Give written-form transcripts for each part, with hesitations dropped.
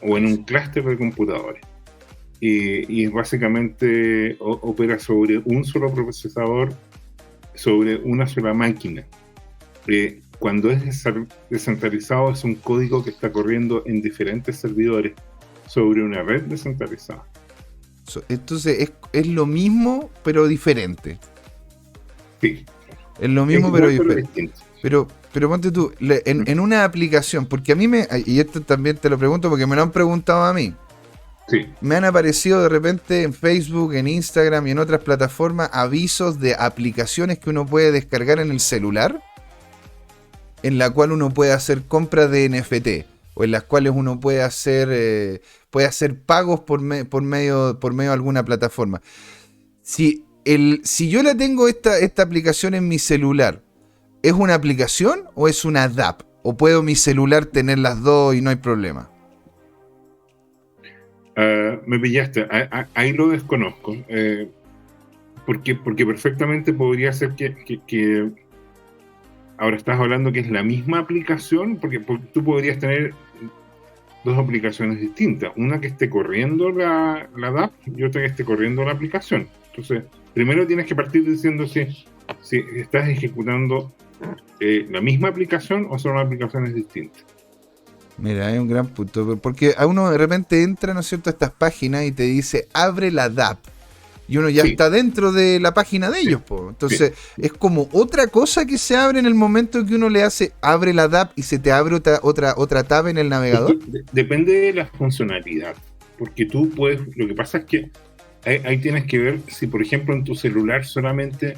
o en un clúster de computadores. Y básicamente opera sobre un solo procesador, sobre una sola máquina. Cuando es descentralizado, es un código que está corriendo en diferentes servidores sobre una red descentralizada. Entonces es lo mismo pero diferente. Sí. Es lo mismo pero diferente. Pero ponte tú, en una aplicación, porque a mí y esto también te lo pregunto porque me lo han preguntado a mí. Sí. Me han aparecido de repente en Facebook, en Instagram y en otras plataformas avisos de aplicaciones que uno puede descargar en el celular, en la cual uno puede hacer compras de NFT, o en las cuales uno puede hacer pagos por medio de alguna plataforma. Si yo la tengo esta aplicación en mi celular, ¿es una aplicación o es una DApp? ¿O puedo mi celular tener las dos y no hay problema? Me pillaste, ahí lo desconozco, porque perfectamente podría ser que ahora estás hablando que es la misma aplicación, porque tú podrías tener dos aplicaciones distintas, una que esté corriendo la DApp y otra que esté corriendo la aplicación. Entonces, primero tienes que partir diciendo si estás ejecutando la misma aplicación o son aplicaciones distintas. Mira, hay un gran punto, porque a uno de repente entra, ¿no es cierto?, a estas páginas y te dice, abre la DApp, y uno ya está dentro de la página de ellos, po. Entonces, es como otra cosa que se abre en el momento que uno le hace, abre la DApp y se te abre otra tab en el navegador. Depende de la funcionalidad, porque tú puedes, lo que pasa es que ahí tienes que ver si, por ejemplo, en tu celular solamente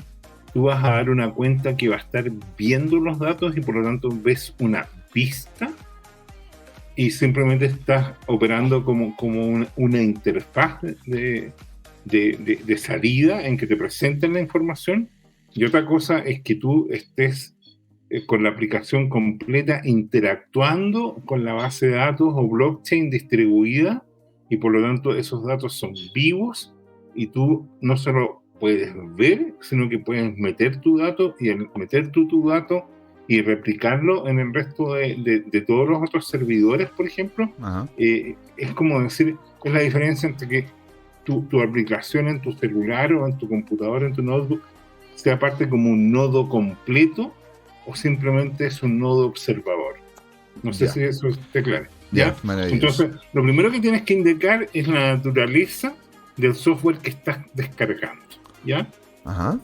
tú vas a dar una cuenta que va a estar viendo los datos y por lo tanto ves una vista y simplemente estás operando como una interfaz de salida en que te presenten la información, y otra cosa es que tú estés con la aplicación completa interactuando con la base de datos o blockchain distribuida, y por lo tanto esos datos son vivos y tú no solo puedes ver, sino que puedes meter tu dato, y al meter tu dato y replicarlo en el resto de todos los otros servidores, por ejemplo, es como decir, es la diferencia entre que tu aplicación en tu celular o en tu computador, en tu notebook, sea parte como un nodo completo o simplemente es un nodo observador. No sé si eso está claro. ¿Ya? Entonces, lo primero que tienes que indicar es la naturaleza del software que estás descargando. ¿Ya?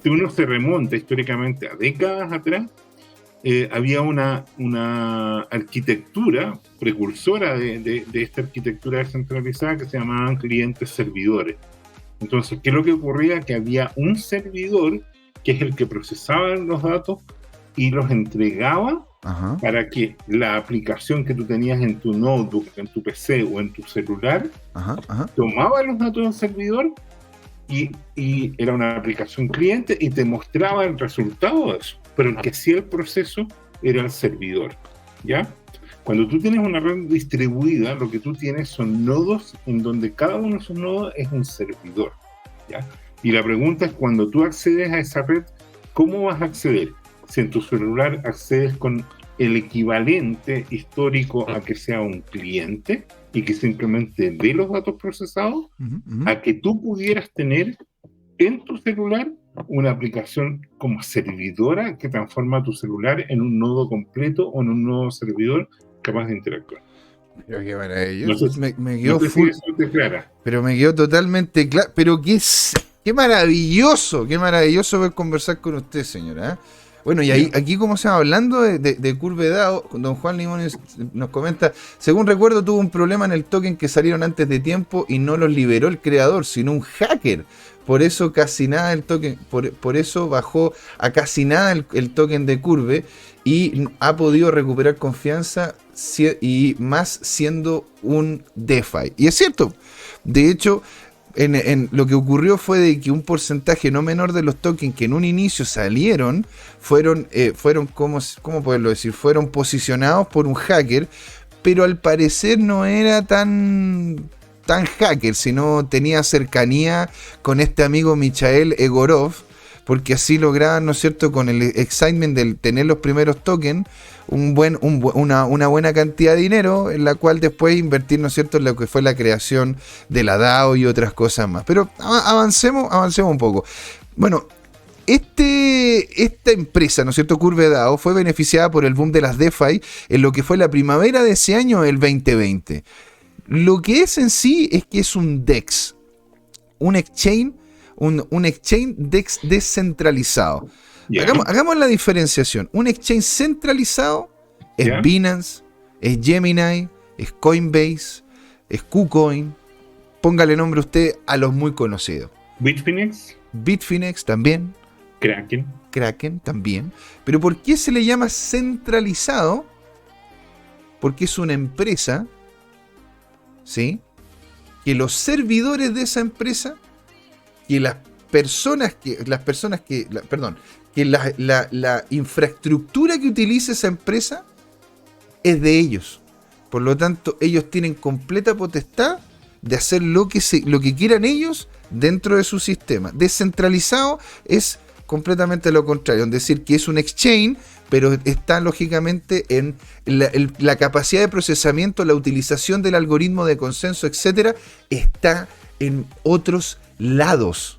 Si uno se remonta históricamente a décadas atrás, había una arquitectura precursora de esta arquitectura descentralizada que se llamaban clientes servidores. Entonces, ¿qué es lo que ocurría? Que había un servidor que es el que procesaba los datos y los entregaba para que la aplicación que tú tenías en tu notebook, en tu PC o en tu celular, tomaba los datos del servidor y era una aplicación cliente y te mostraba el resultado de eso. Pero el que hacía el proceso era el servidor, ¿ya? Cuando tú tienes una red distribuida, lo que tú tienes son nodos en donde cada uno de esos nodos es un servidor, ¿ya? Y la pregunta es, cuando tú accedes a esa red, ¿cómo vas a acceder? Si en tu celular accedes con el equivalente histórico a que sea un cliente y que simplemente ve los datos procesados, a que tú pudieras tener en tu celular una aplicación como servidora que transforma tu celular en un nodo completo o en un nodo servidor capaz de interactuar. Pero qué maravilloso. No sé, me quedó full, si eso te clara. Pero me quedó totalmente claro. Pero qué maravilloso poder conversar con usted, señora. Bueno, y ahí, aquí como se va hablando de Curve DAO, don Juan Limones nos comenta, según recuerdo tuvo un problema en el token que salieron antes de tiempo y no los liberó el creador, sino un hacker. Por eso casi nada el token, por eso bajó a casi nada el token de Curve y ha podido recuperar confianza y más siendo un DeFi. Y es cierto, de hecho, en lo que ocurrió fue de que un porcentaje no menor de los tokens que en un inicio salieron fueron ¿cómo poderlo decir? Fueron posicionados por un hacker, pero al parecer no era tan hacker, sino tenía cercanía con este amigo Michael Egorov, porque así lograban, ¿no es cierto?, con el excitement del tener los primeros tokens, una buena cantidad de dinero, en la cual después invertir, ¿no es cierto?, en lo que fue la creación de la DAO y otras cosas más. Pero avancemos un poco. Bueno, esta empresa, ¿no es cierto?, Curve DAO, fue beneficiada por el boom de las DeFi en lo que fue la primavera de ese año, el 2020. Lo que es en sí es que es un DEX, un exchange, un exchange DEX descentralizado. Ya. Hagamos la diferenciación. Un exchange centralizado es Ya. Binance, es Gemini, es Coinbase, es KuCoin. Póngale nombre usted a los muy conocidos. Bitfinex, Bitfinex también, Kraken. también. Pero ¿por qué se le llama centralizado? Porque es una empresa, ¿sí?, que los servidores de esa empresa, que la infraestructura que utiliza esa empresa es de ellos. Por lo tanto, ellos tienen completa potestad de hacer lo que quieran ellos dentro de su sistema. Descentralizado es completamente lo contrario, es decir, que es un exchange, pero está lógicamente en la capacidad de procesamiento, la utilización del algoritmo de consenso, etcétera, está en otros lados,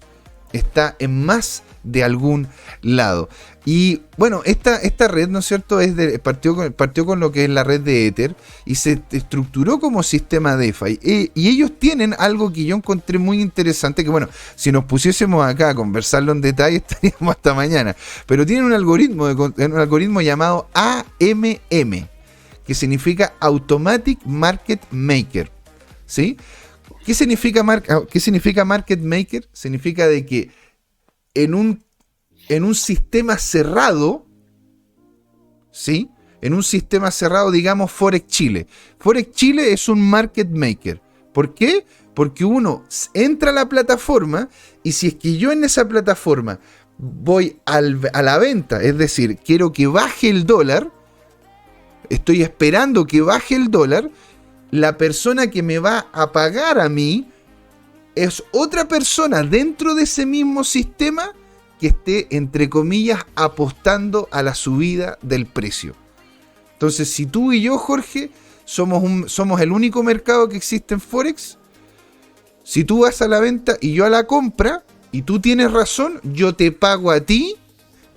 está en más de algún lado. Y bueno, esta red, ¿no es cierto?, partió con lo que es la red de Ether y se estructuró como sistema DeFi. Y ellos tienen algo que yo encontré muy interesante, que bueno, si nos pusiésemos acá a conversarlo en detalle estaríamos hasta mañana. Pero tienen un algoritmo llamado AMM, que significa Automatic Market Maker, ¿sí? ¿Qué significa Market Maker? Significa de que en un sistema cerrado, ¿sí?, en un sistema cerrado, digamos Forex Chile. Forex Chile es un market maker. ¿Por qué? Porque uno entra a la plataforma y si es que yo en esa plataforma voy a la venta, es decir, quiero que baje el dólar, estoy esperando que baje el dólar, la persona que me va a pagar a mí es otra persona dentro de ese mismo sistema que esté, entre comillas, apostando a la subida del precio. Entonces, si tú y yo, Jorge, somos el único mercado que existe en Forex, si tú vas a la venta y yo a la compra, y tú tienes razón, yo te pago a ti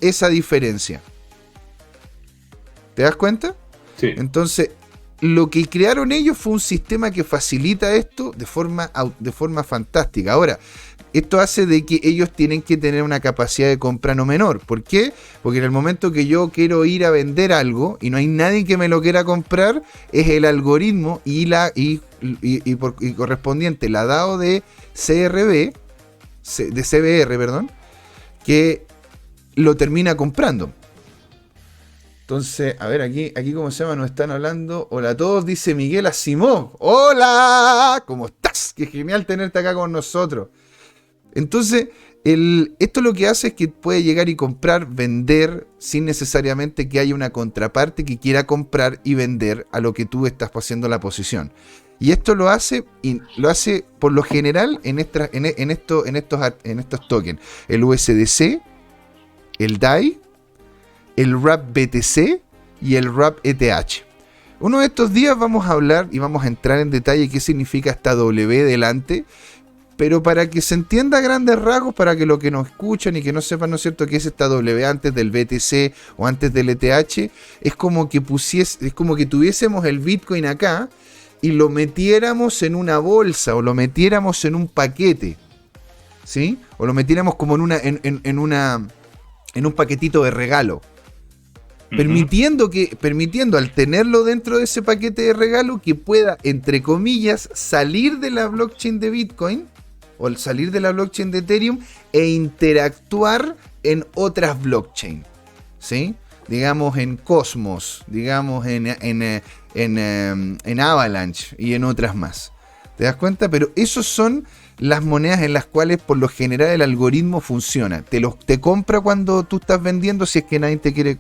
esa diferencia. ¿Te das cuenta? Sí. Entonces, lo que crearon ellos fue un sistema que facilita esto de forma fantástica. Ahora, esto hace de que ellos tienen que tener una capacidad de compra no menor. ¿Por qué? Porque en el momento que yo quiero ir a vender algo y no hay nadie que me lo quiera comprar, es el algoritmo y correspondiente la DAO de CBR, perdón, que lo termina comprando. Entonces, a ver, aquí ¿cómo se llama? Nos están hablando. Hola a todos, dice Miguel Asimov. ¡Hola! ¿Cómo estás? Qué genial tenerte acá con nosotros. Entonces, esto lo que hace es que puede llegar y comprar, vender, sin necesariamente que haya una contraparte que quiera comprar y vender a lo que tú estás haciendo la posición. Y esto lo hace por lo general en estos tokens. El USDC, el DAI, el WRAP BTC y el WRAP ETH. Uno de estos días vamos a hablar y vamos a entrar en detalle qué significa esta W delante, pero para que se entienda a grandes rasgos, para que los que nos escuchan y que no sepan, ¿no es cierto?, qué es esta W antes del BTC o antes del ETH, es como que tuviésemos el Bitcoin acá y lo metiéramos en una bolsa o lo metiéramos en un paquete, ¿sí? O lo metiéramos como en un paquetito de regalo. Permitiendo al tenerlo dentro de ese paquete de regalo que pueda, entre comillas, salir de la blockchain de Bitcoin o salir de la blockchain de Ethereum e interactuar en otras blockchain, ¿sí? Digamos en Cosmos, digamos en Avalanche y en otras más. ¿Te das cuenta? Pero esos son las monedas en las cuales por lo general el algoritmo funciona. Te compra cuando tú estás vendiendo si es que nadie te quiere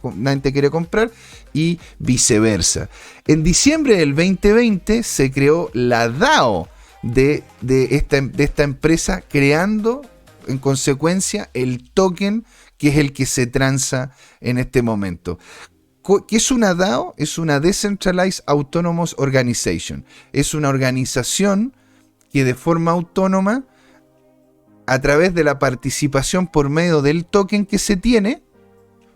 comprar y viceversa. En diciembre del 2020 se creó la DAO de esta empresa, creando en consecuencia el token que es el que se transa en este momento. ¿Qué es una DAO? Es una Decentralized Autonomous Organization. Es una organización que de forma autónoma, a través de la participación por medio del token que se tiene,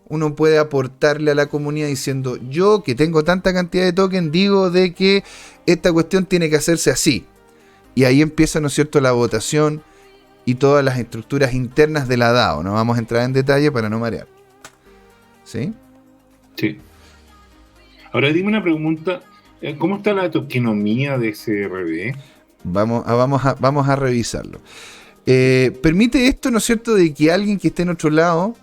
uno puede aportarle a la comunidad diciendo, yo que tengo tanta cantidad de token, digo de que esta cuestión tiene que hacerse así. Y ahí empieza, ¿no es cierto?, la votación y todas las estructuras internas de la DAO. No vamos a entrar en detalle para no marear. ¿Sí? Sí. Ahora dime una pregunta. ¿Cómo está la tokenomía de CRB? Vamos a revisarlo. Permite esto, ¿no es cierto?, de que alguien que esté en otro lado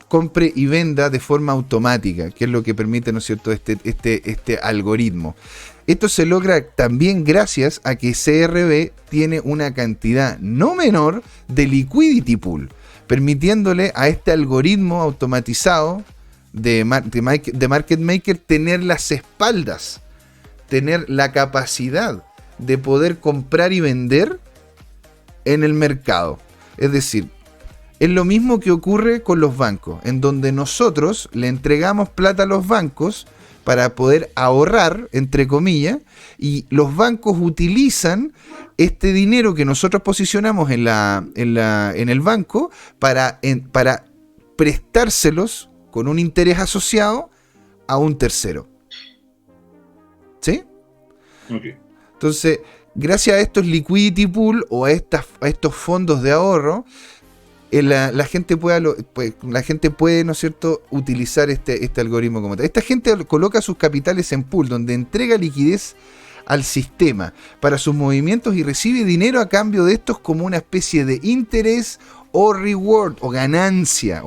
compre y venda de forma automática, que es lo que permite, ¿no es cierto?, este algoritmo. Esto se logra también gracias a que CRB tiene una cantidad no menor de liquidity pool, permitiéndole a este algoritmo automatizado de market maker tener las espaldas, tener la capacidad de poder comprar y vender en el mercado. Es decir, es lo mismo que ocurre con los bancos, en donde nosotros le entregamos plata a los bancos para poder ahorrar, entre comillas, y los bancos utilizan este dinero que nosotros posicionamos en el banco para prestárselos con un interés asociado a un tercero. ¿Sí? Okay. Entonces, gracias a estos liquidity pool o a estos fondos de ahorro, la gente puede, ¿no es cierto?, utilizar este algoritmo como tal. Esta gente coloca sus capitales en pool, donde entrega liquidez al sistema para sus movimientos y recibe dinero a cambio de estos como una especie de interés o reward o ganancia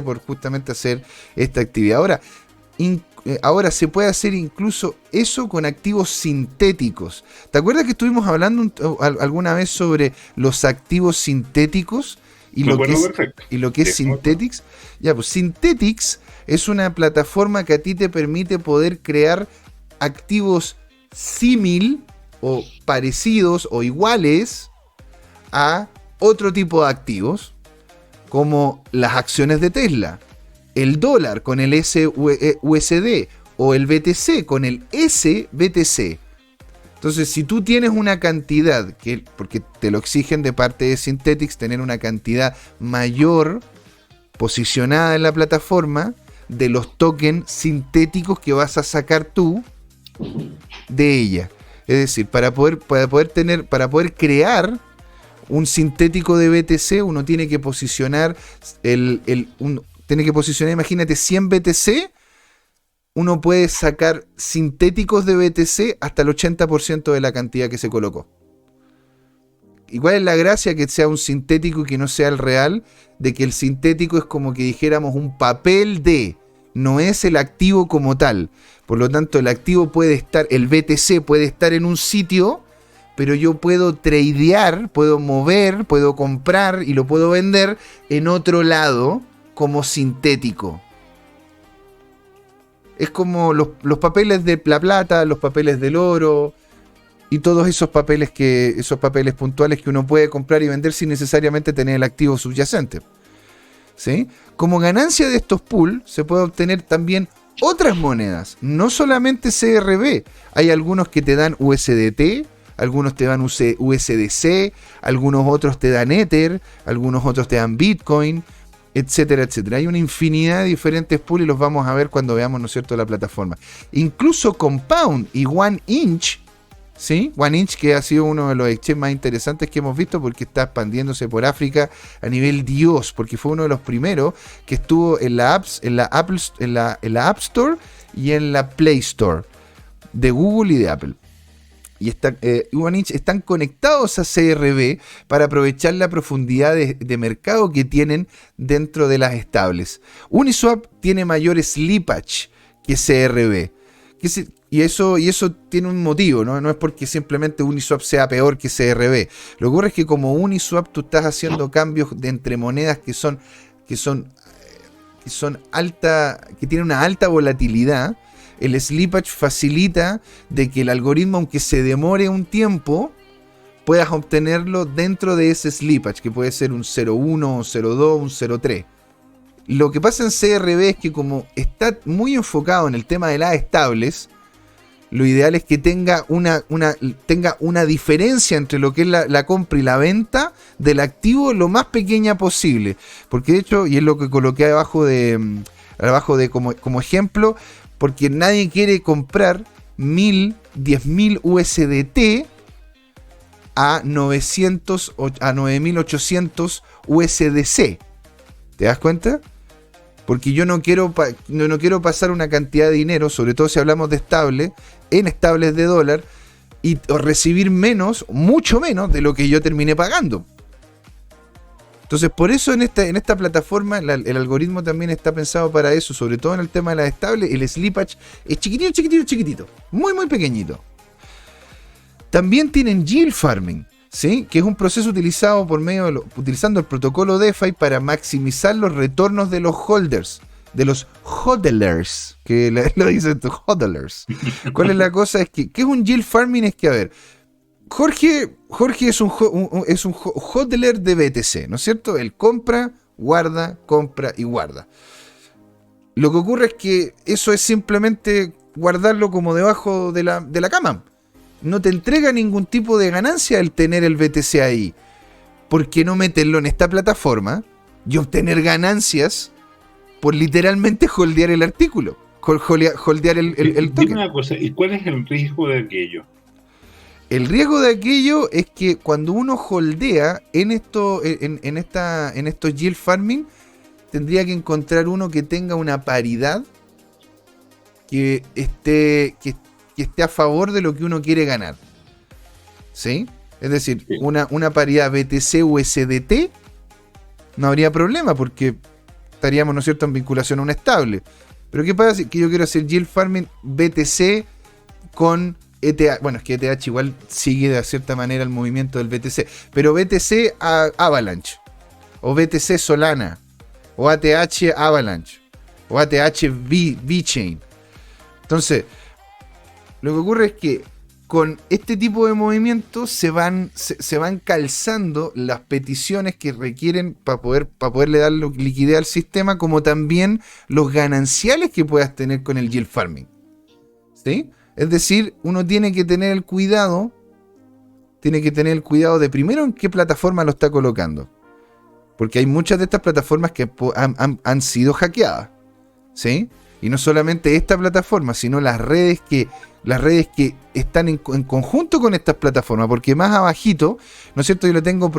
por justamente hacer esta actividad. Ahora se puede hacer incluso eso con activos sintéticos. ¿Te acuerdas que estuvimos hablando alguna vez sobre los activos sintéticos? Y lo que es Synthetix. Ya, pues Synthetix es una plataforma que a ti te permite poder crear activos símil o parecidos o iguales a otro tipo de activos, como las acciones de Tesla, el dólar con el USD o el BTC con el SBTC. Entonces, si tú tienes una cantidad, porque te lo exigen de parte de Synthetix, tener una cantidad mayor posicionada en la plataforma de los tokens sintéticos que vas a sacar tú de ella. Es decir, para poder crear un sintético de BTC, uno tiene que posicionar imagínate, 100 BTC. Uno puede sacar sintéticos de BTC hasta el 80% de la cantidad que se colocó. ¿Y cuál es la gracia? Que sea un sintético y que no sea el real, de que el sintético es como que dijéramos un papel no es el activo como tal. Por lo tanto, el activo el BTC puede estar en un sitio, pero yo puedo tradear, puedo mover, puedo comprar y lo puedo vender en otro lado como sintético. Es como los papeles de la plata, los papeles del oro y todos esos papeles puntuales que uno puede comprar y vender sin necesariamente tener el activo subyacente. ¿Sí? Como ganancia de estos pools se puede obtener también otras monedas, no solamente CRB. Hay algunos que te dan USDT, algunos te dan USDC, algunos otros te dan Ether, algunos otros te dan Bitcoin, etcétera, etcétera. Hay una infinidad de diferentes pools y los vamos a ver cuando veamos, ¿no es cierto?, la plataforma. Incluso Compound y OneInch, ¿sí? OneInch, que ha sido uno de los exchanges más interesantes que hemos visto porque está expandiéndose por África a nivel Dios, porque fue uno de los primeros que estuvo en la App Store y en la Play Store de Google y de Apple. Y OneInch están conectados a CRB para aprovechar la profundidad de mercado que tienen dentro de las estables. Uniswap tiene mayor slippage que CRB. Y eso tiene un motivo, ¿no? No es porque simplemente Uniswap sea peor que CRB. Lo que ocurre es que como Uniswap tú estás haciendo cambios entre monedas que tienen una alta volatilidad. El slippage facilita de que el algoritmo, aunque se demore un tiempo, puedas obtenerlo dentro de ese slippage, que puede ser un 0.1, un 0.2, un 0.3. Lo que pasa en CRB es que como está muy enfocado en el tema de las estables, lo ideal es que tenga una diferencia entre lo que es la compra y la venta del activo lo más pequeña posible. Porque de hecho, y es lo que coloqué abajo de como ejemplo, porque nadie quiere comprar 10.000 USDT a 9.800 USDC. ¿Te das cuenta? Porque yo no quiero pasar una cantidad de dinero, sobre todo si hablamos de en estables de dólar, y recibir mucho menos de lo que yo terminé pagando. Entonces, por eso en esta plataforma el algoritmo también está pensado para eso, sobre todo en el tema de las estables. El slippage es chiquitito, muy pequeñito. También tienen yield farming, ¿sí? Que es un proceso utilizado utilizando el protocolo DeFi para maximizar los retornos de los holders, de los hodlers, que lo dicen tus hodlers. ¿Cuál es la cosa? ¿Qué es un yield farming? Es que, a ver, Jorge es un hodler de BTC, ¿no es cierto? Él compra y guarda. Lo que ocurre es que eso es simplemente guardarlo como debajo de la cama. No te entrega ningún tipo de ganancia el tener el BTC ahí. ¿Por qué no meterlo en esta plataforma y obtener ganancias por literalmente holdear el artículo? Holdear el token. Dime una cosa, ¿y cuál es el riesgo de aquello? El riesgo de aquello es que cuando uno holdea en estos yield farming, tendría que encontrar uno que tenga una paridad que esté a favor de lo que uno quiere ganar. ¿Sí? Es decir, sí. Una paridad BTC-USDT no habría problema porque estaríamos, ¿no es cierto?, en vinculación a un estable. Pero ¿qué pasa si yo quiero hacer yield farming BTC con ETH? Bueno, es que ETH igual sigue de cierta manera el movimiento del BTC. Pero BTC Avalanche, o BTC Solana, o ATH Avalanche, o ATH VeChain. Entonces, lo que ocurre es que con este tipo de movimientos se van calzando las peticiones que requieren para poderle dar liquidez al sistema, como también los gananciales que puedas tener con el yield farming. ¿Sí? Es decir, uno tiene que tener el cuidado de primero en qué plataforma lo está colocando. Porque hay muchas de estas plataformas que han sido hackeadas. ¿Sí? Y no solamente esta plataforma, sino las redes que están en conjunto con estas plataformas, porque más abajito, ¿no es cierto? Yo le tengo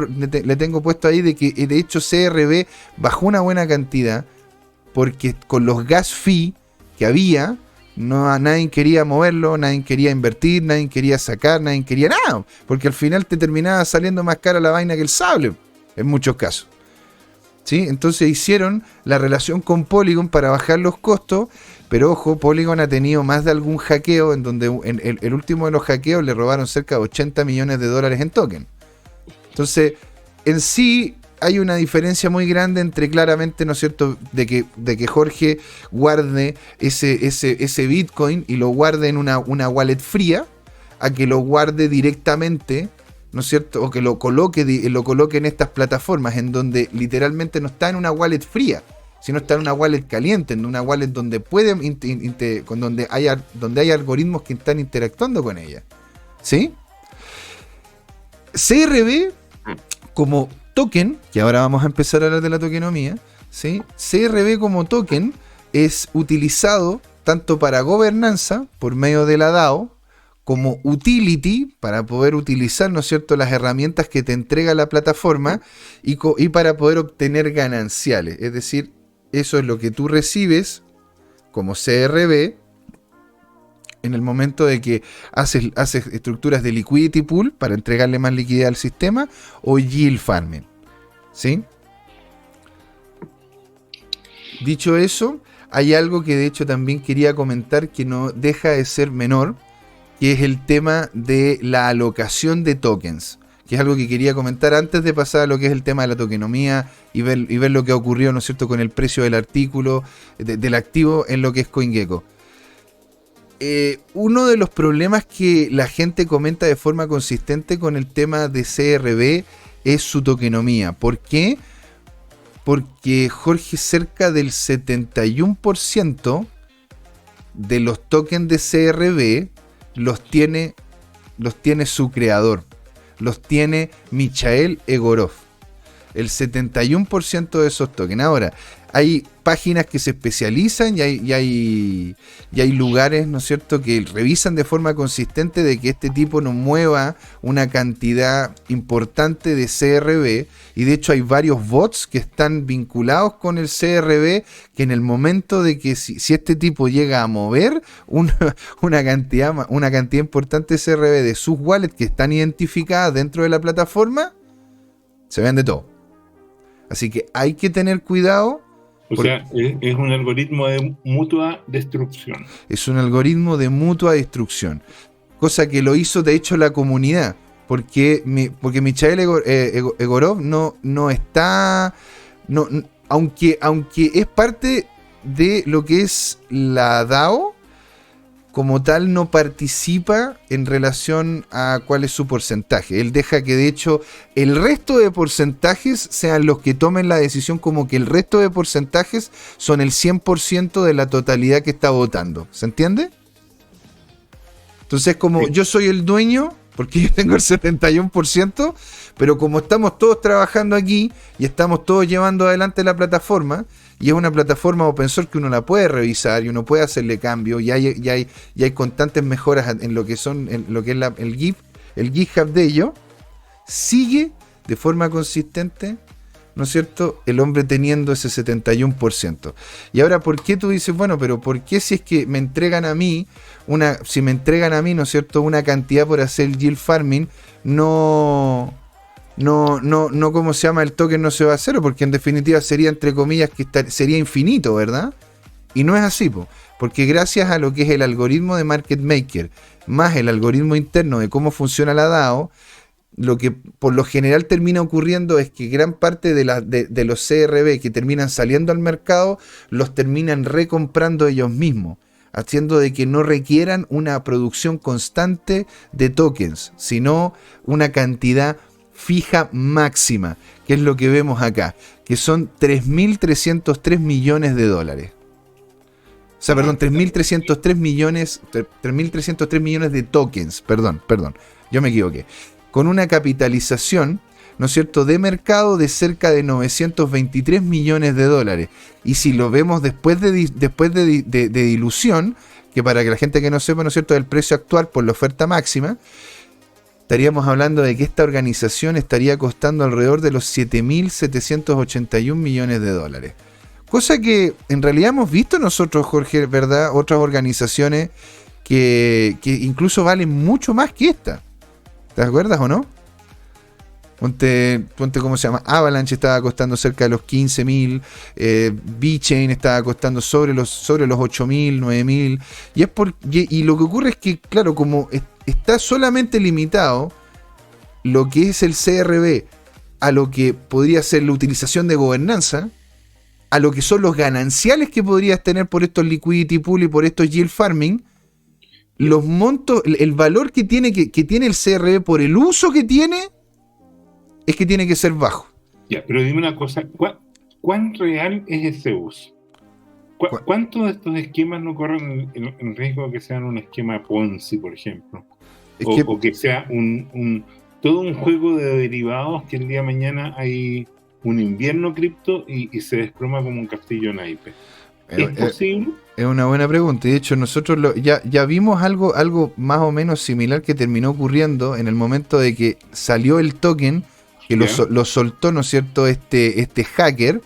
puesto ahí de que de hecho CRB bajó una buena cantidad, porque con los gas fee que había, nadie quería moverlo, nadie quería invertir, nadie quería sacar, nadie quería nada, porque al final te terminaba saliendo más cara la vaina que el sable, en muchos casos. ¿Sí? Entonces hicieron la relación con Polygon para bajar los costos, pero ojo, Polygon ha tenido más de algún hackeo, en donde el último de los hackeos le robaron cerca de $80 millones en token. Entonces, en sí hay una diferencia muy grande entre, claramente, ¿no es cierto?, de que Jorge guarde ese Bitcoin y lo guarde en una wallet fría, a que lo guarde directamente, ¿no es cierto?, o que lo coloque en estas plataformas, en donde literalmente no está en una wallet fría, sino está en una wallet caliente, en una wallet donde donde hay algoritmos que están interactuando con ella. ¿Sí? CRB como token, que ahora vamos a empezar a hablar de la tokenomía, ¿sí? CRB como token es utilizado tanto para gobernanza por medio de la DAO, como utility para poder utilizar, ¿no es cierto?, las herramientas que te entrega la plataforma y para poder obtener gananciales. Es decir, eso es lo que tú recibes como CRB en el momento de que haces estructuras de liquidity pool para entregarle más liquidez al sistema, o yield farming. ¿Sí? Dicho eso, hay algo que de hecho también quería comentar que no deja de ser menor, que es el tema de la alocación de tokens, que es algo que quería comentar antes de pasar a lo que es el tema de la tokenomía y ver lo que ha ocurrido, ¿no es cierto?, con el precio del artículo, del activo en lo que es CoinGecko. uno de los problemas que la gente comenta de forma consistente con el tema de CRB es su tokenomía. ¿Por qué? Porque, Jorge, cerca del 71% de los tokens de CRB los tiene su creador, los tiene Michael Egorov. El 71% de esos tokens. Ahora, hay páginas que se especializan y hay lugares, ¿no es cierto?, que revisan de forma consistente de que este tipo no mueva una cantidad importante de CRB, y de hecho hay varios bots que están vinculados con el CRB, que en el momento de que si este tipo llega a mover una cantidad importante de CRB de sus wallets que están identificadas dentro de la plataforma, se ven de todo. Así que hay que tener cuidado. O sea, es un algoritmo de mutua destrucción. Es un algoritmo de mutua destrucción. Cosa que lo hizo, de hecho, la comunidad. Porque Michael Egorov no está... No, aunque es parte de lo que es la DAO, como tal no participa en relación a cuál es su porcentaje. Él deja que, de hecho, el resto de porcentajes sean los que tomen la decisión, como que el resto de porcentajes son el 100% de la totalidad que está votando. ¿Se entiende? Entonces, como yo soy el dueño, porque yo tengo el 71%, pero como estamos todos trabajando aquí y estamos todos llevando adelante la plataforma, y es una plataforma open source que uno la puede revisar y uno puede hacerle cambios, y hay constantes mejoras en lo que es el GitHub de ello, sigue de forma consistente, ¿no es cierto?, el hombre teniendo ese 71%. Y ahora, ¿por qué tú dices, bueno, pero por qué si es que me entregan a mí, ¿no es cierto?, una cantidad por hacer el yield farming, no, ¿cómo se llama? El token no se va a cero, porque en definitiva sería, entre comillas, que sería infinito, ¿verdad? Y no es así, porque gracias a lo que es el algoritmo de Market Maker, más el algoritmo interno de cómo funciona la DAO, lo que por lo general termina ocurriendo es que gran parte de los CRB que terminan saliendo al mercado, los terminan recomprando ellos mismos, haciendo de que no requieran una producción constante de tokens, sino una cantidad fija máxima, que es lo que vemos acá, que son 3.303 millones de dólares. O sea, perdón, 3.303 millones de tokens, perdón, yo me equivoqué. Con una capitalización, ¿no es cierto?, de mercado de cerca de 923 millones de dólares. Y si lo vemos después de dilución, que para que la gente que no sepa, ¿no es cierto?, el precio actual por la oferta máxima, estaríamos hablando de que esta organización estaría costando alrededor de los 7.781 millones de dólares. Cosa que en realidad hemos visto nosotros, Jorge, ¿verdad?, otras organizaciones que incluso valen mucho más que esta. ¿Te acuerdas o no? Ponte, ¿cómo se llama? Avalanche estaba costando cerca de los 15.000, VeChain estaba costando sobre los 8.000, 9.000, y lo que ocurre es que, claro, como está solamente limitado lo que es el CRB a lo que podría ser la utilización de gobernanza, a lo que son los gananciales que podrías tener por estos liquidity pool y por estos yield farming, los montos, el valor que tiene el CRB por el uso que tiene, es que tiene que ser bajo. Ya, pero dime una cosa, ¿cuán real es ese uso? ¿Cuántos de estos esquemas no corren en riesgo de que sean un esquema Ponzi, por ejemplo? O que sea todo un juego de derivados que el día de mañana hay un invierno cripto y se desploma como un castillo naipe. ¿Es posible? Es una buena pregunta. De hecho, nosotros ya vimos algo más o menos similar que terminó ocurriendo en el momento de que salió el token, que lo soltó, ¿no es cierto?, este hacker,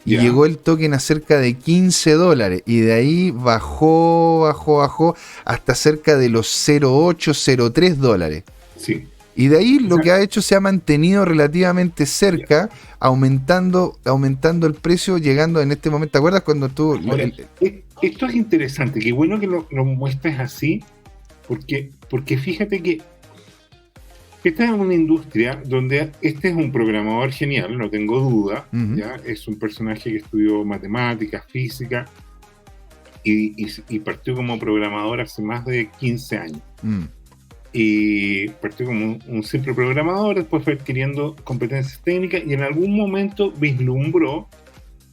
y llegó el token a cerca de $15, y de ahí bajó hasta cerca de los 0.8, 0.3 dólares. Sí. Y de ahí lo que ha hecho se ha mantenido relativamente cerca, aumentando el precio, llegando en este momento. ¿Te acuerdas cuando tú...? Esto es interesante, qué bueno que lo muestres así, porque fíjate que esta es una industria donde este es un programador genial, no tengo duda, ¿ya? Es un personaje que estudió matemáticas, física, y partió como programador hace más de 15 años. Y partió como un simple programador, después fue adquiriendo competencias técnicas y en algún momento vislumbró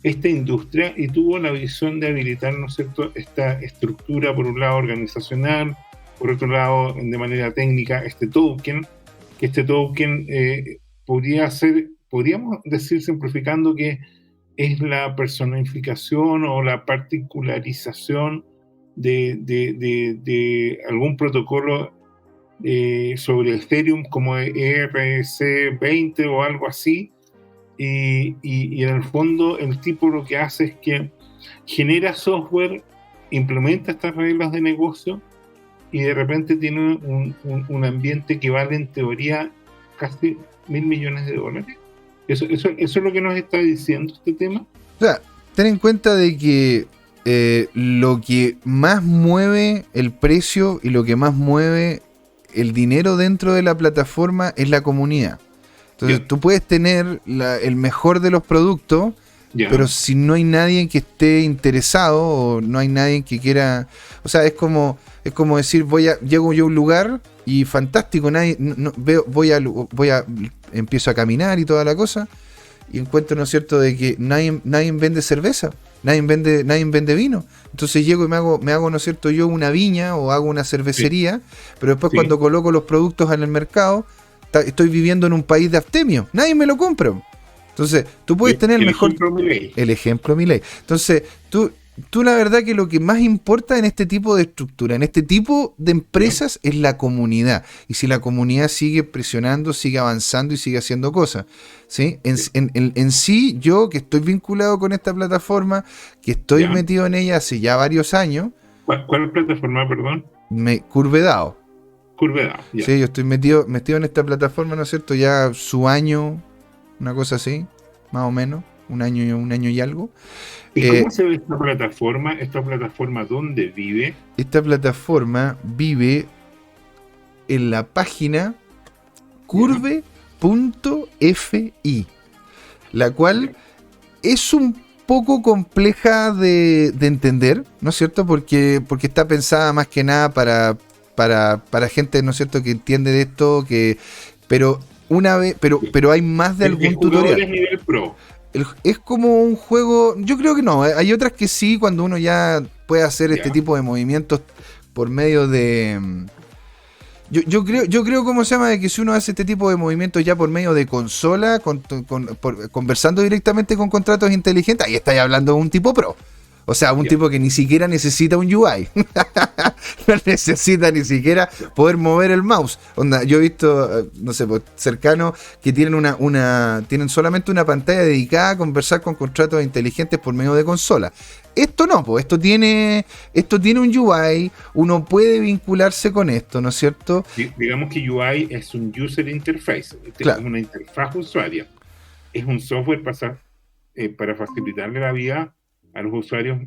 esta industria y tuvo la visión de habilitar, ¿no es cierto?, esta estructura, por un lado organizacional, por otro lado de manera técnica, este token podríamos decir simplificando que es la personificación o la particularización de algún protocolo sobre Ethereum como ERC20 o algo así, y en el fondo el tipo lo que hace es que genera software, implementa estas reglas de negocio y de repente tiene un ambiente que vale en teoría casi $1.000 millones. Eso es lo que nos está diciendo este tema. O sea, ten en cuenta de que lo que más mueve el precio y lo que más mueve el dinero dentro de la plataforma es la comunidad. Entonces tú puedes tener el mejor de los productos, pero si no hay nadie que esté interesado o no hay nadie que quiera, o sea, es como decir, llego yo a un lugar y fantástico, empiezo a caminar y toda la cosa y encuentro, ¿no es cierto?, de que nadie vende cerveza, nadie vende vino. Entonces llego y me hago, ¿no es cierto?, yo una viña o hago una cervecería, pero después cuando coloco los productos en el mercado, estoy viviendo en un país de abstemio, nadie me lo compra. Entonces, tú puedes tener el mejor... El ejemplo Milei. Entonces, tú la verdad que lo que más importa en este tipo de estructura, en este tipo de empresas, es la comunidad. Y si la comunidad sigue presionando, sigue avanzando y sigue haciendo cosas, ¿sí? En sí, yo que estoy vinculado con esta plataforma, que estoy metido en ella hace ya varios años... ¿Cuál plataforma, perdón? Curvedao. Ya. Sí, yo estoy metido en esta plataforma, ¿no es cierto? Ya su año, una cosa así, más o menos, un año y algo. ¿Y cómo se ve esta plataforma? ¿Esta plataforma dónde vive? Esta plataforma vive en la página curve.fi, la cual es un poco compleja de entender, ¿no es cierto? Porque está pensada más que nada para gente, ¿no es cierto?, que entiende de esto, pero hay más de algún tutorial. Es nivel pro. Es como un juego, yo creo que no, hay otras que sí, cuando uno ya puede hacer este tipo de movimientos por medio de... Yo creo, ¿cómo se llama? De que si uno hace este tipo de movimientos ya por medio de consola, conversando directamente con contratos inteligentes, ahí estáis hablando de un tipo pro. O sea, un tipo que ni siquiera necesita un UI. No necesita ni siquiera poder mover el mouse. Onda, yo he visto, no sé, cercanos que tienen tienen solamente una pantalla dedicada a conversar con contratos inteligentes por medio de consola. Esto no, pues esto tiene un UI, uno puede vincularse con esto, ¿no es cierto? Digamos que UI es un user interface, claro. Es una interfaz usuaria. Es un software para facilitarle la vida a los usuarios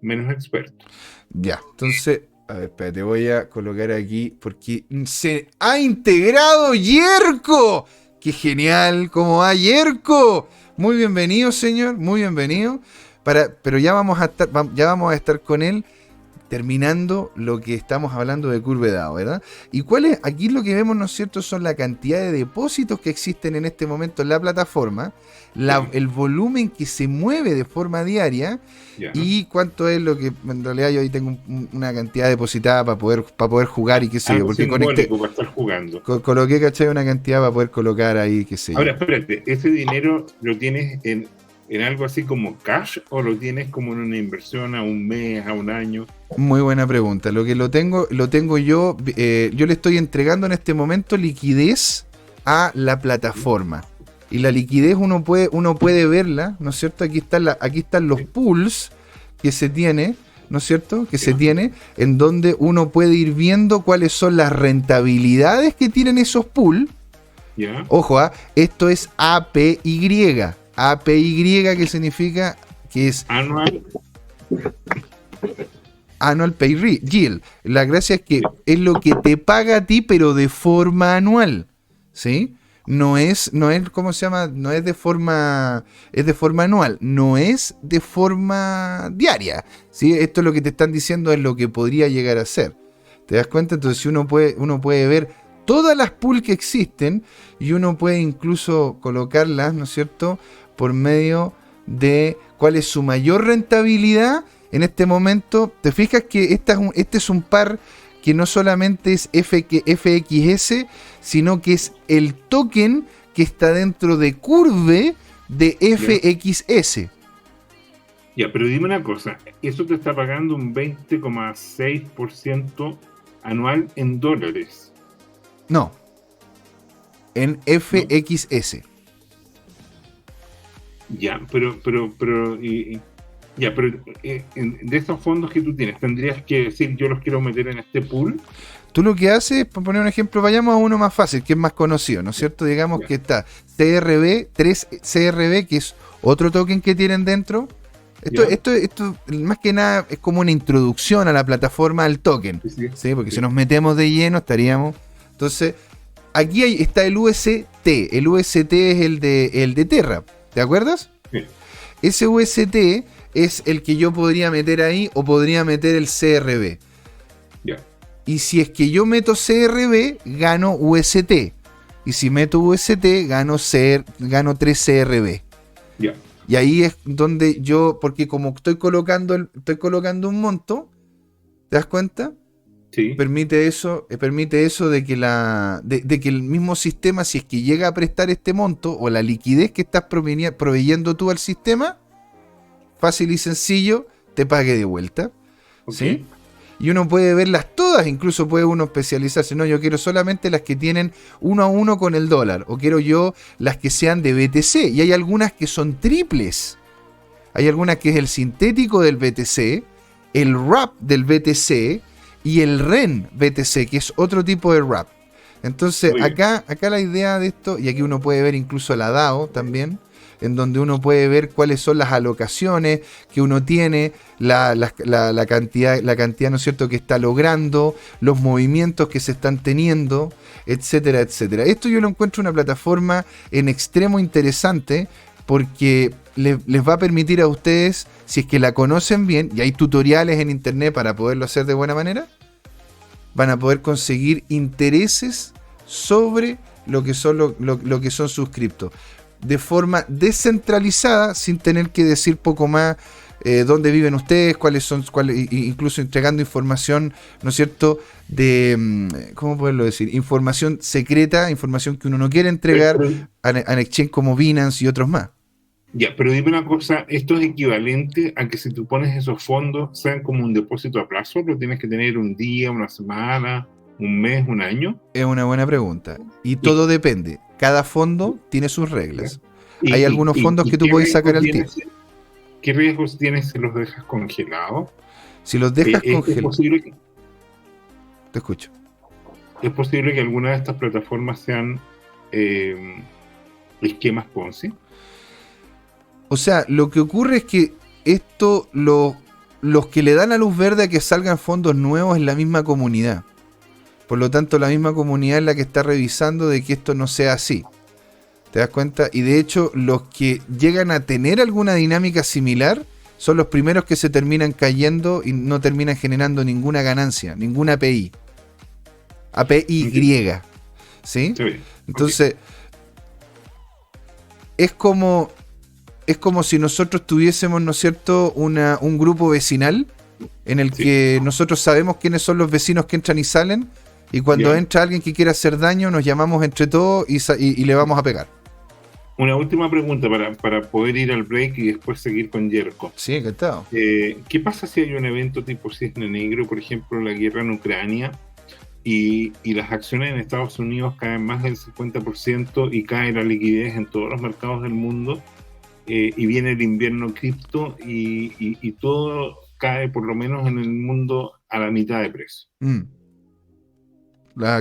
menos expertos. Ya, entonces, a ver, espérate, voy a colocar aquí porque se ha integrado Yerko. ¡Qué genial! ¿Cómo va Yerko? Muy bienvenido, señor, muy bienvenido. Pero ya vamos a estar con él terminando lo que estamos hablando de Curvedao, ¿verdad? Y aquí lo que vemos, ¿no es cierto?, son la cantidad de depósitos que existen en este momento en la plataforma, el volumen que se mueve de forma diaria y cuánto es lo que en realidad yo ahí tengo una cantidad depositada para poder jugar y qué sé yo, porque conecté para estar jugando. Coloqué, ¿cachai?, una cantidad para poder colocar ahí, qué sé yo. Ahora, espérate, ¿ese dinero lo tienes en algo así como cash o lo tienes como en una inversión a un mes, a un año? Muy buena pregunta. Lo tengo yo le estoy entregando en este momento liquidez a la plataforma. Y la liquidez uno puede verla, ¿no es cierto? Aquí están los pools que se tiene, ¿no es cierto? Que se tiene, en donde uno puede ir viendo cuáles son las rentabilidades que tienen esos pools. Ojo, esto es APY. APY, que significa que es Annual Pay Yield. La gracia es que es lo que te paga a ti, pero de forma anual, ¿sí? ¿cómo se llama? No es de forma, es de forma anual, no es de forma diaria, ¿sí? Esto es lo que te están diciendo, es lo que podría llegar a ser. ¿Te das cuenta? Entonces, si uno puede ver todas las pools que existen y uno puede incluso colocarlas, ¿no es cierto?, por medio de cuál es su mayor rentabilidad en este momento. Te fijas que este es un par que no solamente es FXS, sino que es el token que está dentro de Curve de FXS. Ya, pero dime una cosa, eso te está pagando un 20,6% anual en dólares. No, en FXS. Ya, pero de esos fondos que tú tienes, tendrías que decir, yo los quiero meter en este pool. Tú lo que haces, por poner un ejemplo, vayamos a uno más fácil, que es más conocido, ¿no es cierto? Digamos que está CRB, 3CRB, que es otro token que tienen dentro. Esto más que nada es como una introducción a la plataforma, al token, ¿sí? Porque si nos metemos de lleno estaríamos... Entonces, aquí está el UST. El UST es el de Terra, ¿te acuerdas? Sí. Ese UST es el que yo podría meter ahí, o podría meter el CRB. Ya. Y si es que yo meto CRB, gano UST. Y si meto UST, gano 3 CRB. Ya. Y ahí es donde yo, porque como estoy colocando un monto, ¿te das cuenta? Sí. Permite eso de que de que el mismo sistema, si es que llega a prestar este monto o la liquidez que estás proveyendo tú al sistema, fácil y sencillo, te pague de vuelta. Okay. ¿Sí? Y uno puede verlas todas, incluso puede uno especializarse. No, yo quiero solamente las que tienen 1 a 1 con el dólar, o quiero yo las que sean de BTC. Y hay algunas que son triples. Hay algunas que es el sintético del BTC, el wrap del BTC y el REN BTC, que es otro tipo de wrap. Entonces, acá la idea de esto, y aquí uno puede ver incluso la DAO también, en donde uno puede ver cuáles son las alocaciones que uno tiene, la cantidad, ¿no es cierto?, que está logrando, los movimientos que se están teniendo, etcétera, etcétera. Esto yo lo encuentro una plataforma en extremo interesante, porque les va a permitir a ustedes, si es que la conocen bien, y hay tutoriales en internet para poderlo hacer de buena manera, van a poder conseguir intereses sobre lo que son lo que son sus criptos, de forma descentralizada, sin tener que decir poco más dónde viven ustedes, incluso entregando información, ¿no es cierto?, de, ¿cómo poderlo decir?, información secreta, información que uno no quiere entregar a exchange como Binance y otros más. Ya, pero dime una cosa, ¿esto es equivalente a que si tú pones esos fondos sean como un depósito a plazo? ¿Lo tienes que tener un día, una semana, un mes, un año? Es una buena pregunta. Y todo depende. Cada fondo tiene sus reglas. Hay algunos fondos que tú puedes sacar al tiro. ¿Qué riesgos tienes si los dejas congelados? Si los dejas congelados... Te escucho. ¿Es posible que alguna de estas plataformas sean esquemas Ponzi? O sea, lo que ocurre es que esto, los que le dan la luz verde a que salgan fondos nuevos es la misma comunidad. Por lo tanto, la misma comunidad es la que está revisando de que esto no sea así. ¿Te das cuenta? Y de hecho, los que llegan a tener alguna dinámica similar son los primeros que se terminan cayendo y no terminan generando ninguna ganancia, ninguna API. API griega. ¿Sí? Entonces, es como si nosotros tuviésemos, ¿no es cierto?, un grupo vecinal en el que nosotros sabemos quiénes son los vecinos que entran y salen, y cuando entra alguien que quiera hacer daño, nos llamamos entre todos y le vamos a pegar. Una última pregunta para poder ir al break y después seguir con Jerko. Sí, encantado. ¿Qué pasa si hay un evento tipo Cisne Negro, por ejemplo, la guerra en Ucrania, y las acciones en Estados Unidos caen más del 50% y cae la liquidez en todos los mercados del mundo? Y viene el invierno cripto y todo cae, por lo menos en el mundo, a la mitad de precio.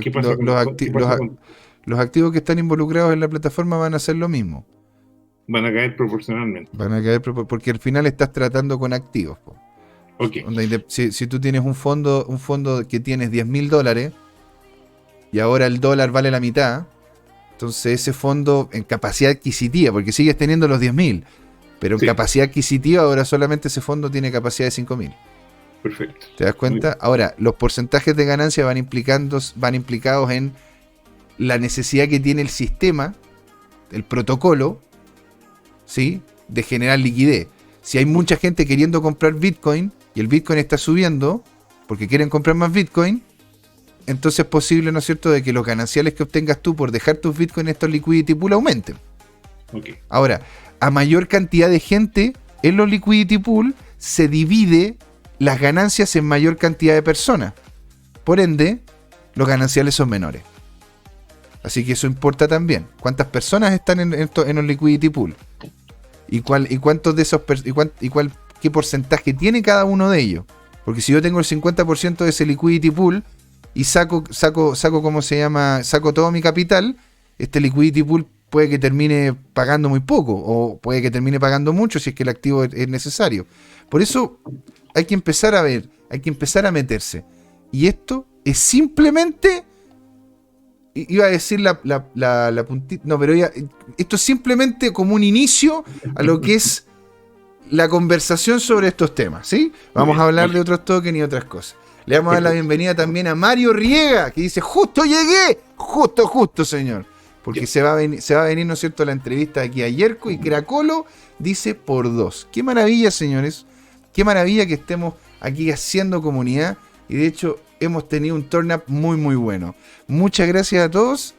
¿Qué pasa los activos que están involucrados en la plataforma van a hacer lo mismo? Van a caer proporcionalmente. Van a caer porque al final estás tratando con activos. Okay. Si tú tienes un fondo que tienes $10,000 y ahora el dólar vale la mitad, Entonces ese fondo en capacidad adquisitiva, porque sigues teniendo los 10.000, pero en Sí. capacidad adquisitiva ahora solamente ese fondo tiene capacidad de 5.000. Perfecto. ¿Te das cuenta? Ahora, los porcentajes de ganancia van implicados en la necesidad que tiene el sistema, el protocolo, ¿sí? De generar liquidez. Si hay mucha gente queriendo comprar Bitcoin y el Bitcoin está subiendo porque quieren comprar más Bitcoin, entonces es posible, ¿no es cierto?, de que los gananciales que obtengas tú por dejar tus Bitcoin en estos liquidity pool aumenten. Okay. Ahora, a mayor cantidad de gente en los liquidity pool se divide las ganancias en mayor cantidad de personas. Por ende, los gananciales son menores. Así que eso importa también. ¿Cuántas personas están en los liquidity pool? ¿Y cuántos de esos qué porcentaje tiene cada uno de ellos? Porque si yo tengo el 50% de ese liquidity pool y saco ¿cómo se llama? Saco todo mi capital, este liquidity pool puede que termine pagando muy poco o puede que termine pagando mucho si es que el activo es necesario. Por eso hay que empezar a ver, hay que empezar a meterse. Y esto es simplemente, iba a decir la puntita, no, pero esto es simplemente como un inicio a lo que es la conversación sobre estos temas, ¿sí? Vamos a hablar de otros tokens y otras cosas. Le vamos a dar la bienvenida también a Mario Riega, que dice, justo llegué, justo, señor. Porque se va a venir, ¿no es cierto?, la entrevista aquí a Yerko y Cracolo dice por 2. Qué maravilla, señores. Qué maravilla que estemos aquí haciendo comunidad. Y de hecho, hemos tenido un turn up muy, muy bueno. Muchas gracias a todos.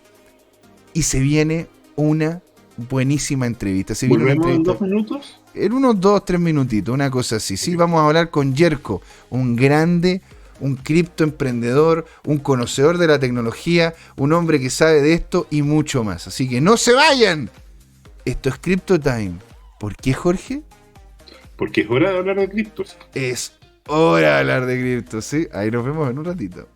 Y se viene una buenísima entrevista. ¿Volvemos en 2 minutos? En unos 2-3 minutitos, una cosa así. Sí, vamos a hablar con Yerko, un grande, un criptoemprendedor, un conocedor de la tecnología, un hombre que sabe de esto y mucho más. Así que no se vayan. Esto es Crypto Time. ¿Por qué, Jorge? Porque es hora de hablar de criptos. Es hora de hablar de cripto, ¿sí? Ahí nos vemos en un ratito.